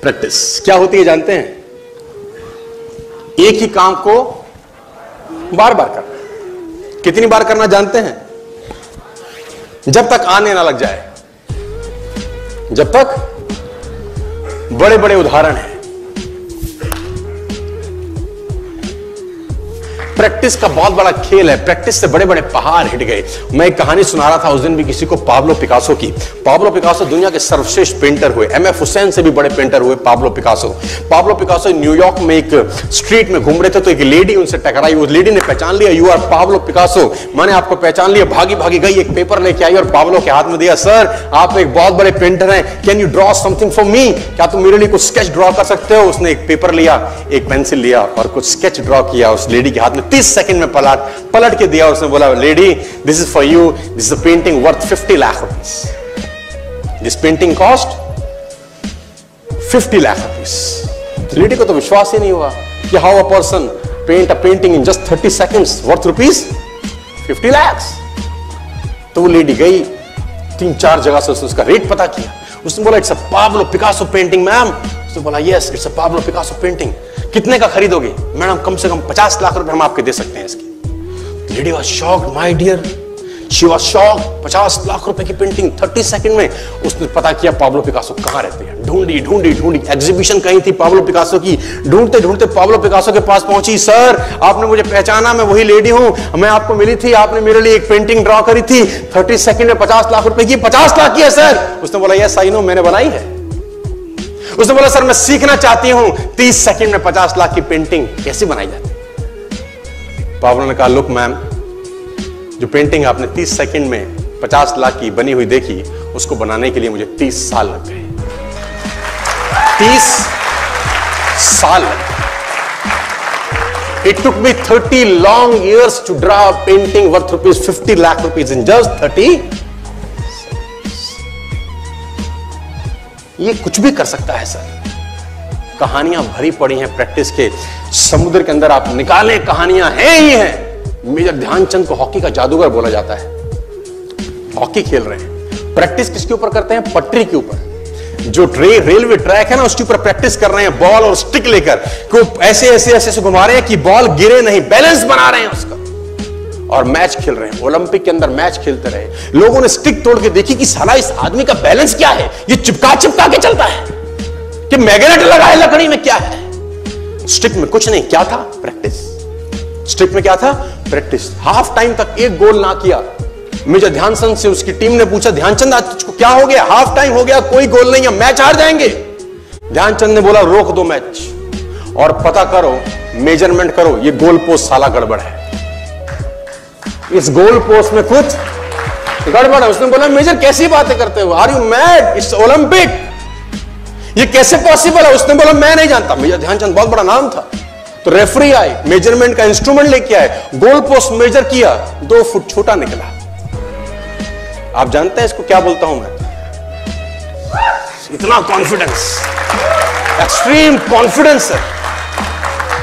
Practice क्या होती है जानते हैं? एक ही काम को बार बार करना। कितनी बार करना जानते हैं? जब तक आने ना लग जाए, जब तक बड़े बड़े उदाहरण हैं। प्रैक्टिस का बहुत बड़ा खेल है। प्रैक्टिस से बड़े बड़े पहाड़ हिट गए। मैं एक कहानी सुना रहा था उस दिन भी किसी को, पाब्लो पिकासो की। पाब्लो पिकासो दुनिया के सर्वश्रेष्ठ पेंटर हुए। एमएफ हुसैन से भी बड़े पेंटर हुए Pablo Picasso. Pablo Picasso New York में एक स्ट्रीट में घूम रहे थे तो एक लेडी उनसे टकराई। उस लेडी ने पहचान लिया, यू आर पाब्लो पिकासो, मैंने आपको पहचान लिया। भागी भागी गई, एक पेपर लेके आई और पाब्लो के हाथ में दिया। सर आप एक बहुत बड़े पेंटर हैं, can you draw something for me? क्या तुम मेरे लिए कुछ स्केच ड्रॉ कर सकते हो? उसने एक पेपर लिया, एक पेंसिल लिया और कुछ स्केच ड्रॉ किया उस लेडी के हाथ में। 30 सेकंड में पलट के दिया। उसने बोला, lady this is for you, this is a painting worth 50 lakh rupees. This painting cost 50 lakh rupees. Lady को तो विश्वास ही नहीं हुआ कि how a person paint a painting in just 30 seconds worth rupees 50 lakh. तो वो लेडी गई, 3-4 जगह से उसका रेट पता किया। उसने बोला, it's a Pablo Picasso painting ma'am. उसने बोला, yes it's a Pablo Picasso painting. कितने का खरीदोगे? मैडम कम से कम 50 लाख रुपए हम आपके दे सकते हैं इसकी। Lady was shocked, my dear, she was shocked. 50 lakh रुपए की पेंटिंग 30 सेकंड में। उसने पता किया पाब्लो पिकासो कहां रहते हैं। ढूंढी ढूंढी ढूंढी, एग्जीबिशन कहीं थी पाब्लो पिकासो की। ढूंढते ढूंढते पाब्लो पिकासो के पास पहुंची। सर आपने मुझे पहचाना, मैं वही लेडी हूं, मैं आपको मिली थी, आपने मेरे लिए एक पेंटिंग ड्रॉ करी थी 30 सेकंड में 50 लाख रुपए की। 50 लाख की है सर? उसने बोला, यस आई नो, मैंने बनाई है। उसने बोला, सर मैं सीखना चाहती हूं 30 सेकंड में 50 लाख की पेंटिंग कैसे बनाई जाती है। पाब्लो ने कहा, लुक मैम, जो पेंटिंग आपने 30 सेकंड में 50 लाख की बनी हुई देखी, उसको बनाने के लिए मुझे 30 साल लग गए। 30 साल लग गए। It took me 30 long years to draw a painting worth rupees 50 lakh rupees in just 30। ये कुछ भी कर सकता है सर। कहानियां भरी पड़ी हैं प्रैक्टिस के समुद्र के अंदर। आप निकालें, कहानियां हैं ही हैं। मेजर ध्यानचंद को हॉकी का जादूगर बोला जाता है। हॉकी खेल रहे हैं, प्रैक्टिस किसके ऊपर करते हैं? पटरी के ऊपर। जो रेलवे ट्रैक है ना, उसके ऊपर प्रैक्टिस कर रहे हैं बॉल और स्टिक लेकर। को ऐसे ऐसे ऐसे घुमा रहे हैं कि बॉल गिरे नहीं, बैलेंस बना रहे हैं उसका। और मैच खेल रहे हैं। ओलंपिक के अंदर मैच खेलते रहे। लोगों ने स्टिक तोड़ के देखी कि साला इस आदमी का बैलेंस क्या है, ये चिपका चिपका के चलता है कि मैग्नेट लगा है लकड़ी में, क्या है? स्टिक में कुछ नहीं, क्या था? प्रैक्टिस। स्टिक में क्या था? प्रैक्टिस। हाफ टाइम तक एक गोल ना किया। मेजर ध्यानचंद से उसकी टीम ने पूछा, ध्यानचंद आज तुझको क्या हो गया? हाफ टाइम हो गया, कोई गोल नहीं है, मैच हार जाएंगे। ध्यानचंद ने बोला, रोक दो मैच और पता करो, मेजरमेंट करो, ये गोल पोस्ट साला गड़बड़ है, इस गोल पोस्ट में कुछ गड़बड़ है। उसने बोला, मेजर कैसी बातें करते हो? Are you mad? It's Olympic, ये कैसे पॉसिबल है? उसने बोला, मैं नहीं जानता। मेजर ध्यानचंद बहुत बड़ा नाम था। तो रेफरी आए, मेजरमेंट का इंस्ट्रूमेंट लेके आए, गोल पोस्ट मेजर किया, 2 फुट छोटा निकला। आप जानते हैं इसको क्या बोलता हूं मैं? इतना कॉन्फिडेंस, एक्सट्रीम कॉन्फिडेंस है।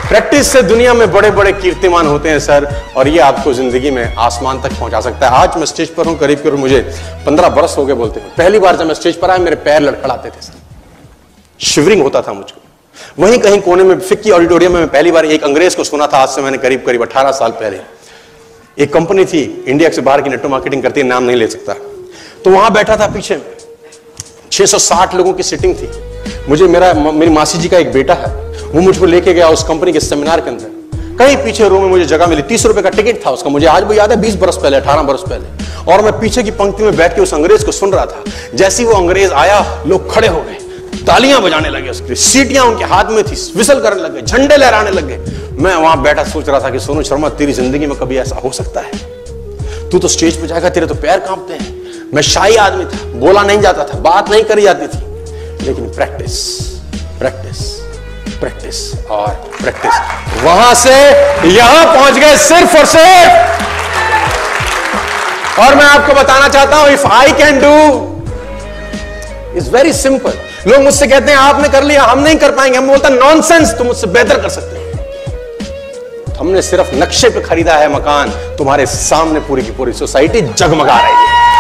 प्रैक्टिस से दुनिया में बड़े बड़े कीर्तिमान होते हैं सर, और ये आपको जिंदगी में आसमान तक पहुंचा सकता है। आज मैं स्टेज पर हूं, करीब करीब मुझे 15 बरस हो गए बोलते हैं। पहली बार जब मैं स्टेज पर आया, मेरे पैर लड़खड़ाते थे सर, शिवरिंग होता था मुझको। वहीं कहीं कोने में फिक्की ऑडिटोरियम में मैं पहली बार एक अंग्रेज को सुना था। आज से मैंने करीब करीब 18 साल पहले। एक कंपनी थी इंडिया से बाहर की, नेटवर्क मार्केटिंग करती है, नाम नहीं ले सकता। तो वहां बैठा था, पीछे में 660 लोगों की सिटिंग थी। मुझे मेरी मासी जी का एक बेटा है, वो मुझको लेके गया उस कंपनी के सेमिनार के अंदर। कहीं पीछे रो में मुझे जगह मिली। 30 रुपए का टिकट था उसका, मुझे आज भी याद है, 20 बरस पहले, 18 बरस पहले। और मैं पीछे की पंक्ति में बैठ के उस अंग्रेज को सुन रहा था। जैसे ही वो अंग्रेज आया, लोग खड़े हो गए, तालियां बजाने लगे, उसकी सीटियां उनके हाथ में थी, विसल करने लगे, झंडे लहराने लगे। मैं वहां बैठा सोच रहा था कि सोनू शर्मा, तेरी जिंदगी में कभी ऐसा हो सकता है? तू तो स्टेज पे जाएगा, तेरे तो पैर कांपते हैं। मैं शाही आदमी था, बोला नहीं जाता था, बात नहीं करी जाती थी, लेकिन प्रैक्टिस प्रैक्टिस प्रैक्टिस और प्रैक्टिस, वहां से यहां पहुंच गए सिर्फ और सिर्फ। और मैं आपको बताना चाहता हूं, if I can do, it's very simple. लोग मुझसे कहते हैं आपने कर लिया, हम नहीं कर पाएंगे। हम बोलता नॉनसेंस, तुम मुझसे बेहतर कर सकते हैं। हमने सिर्फ नक्शे पे खरीदा है मकान, तुम्हारे सामने पूरी की पूरी सोसाइटी जगमगा रही है।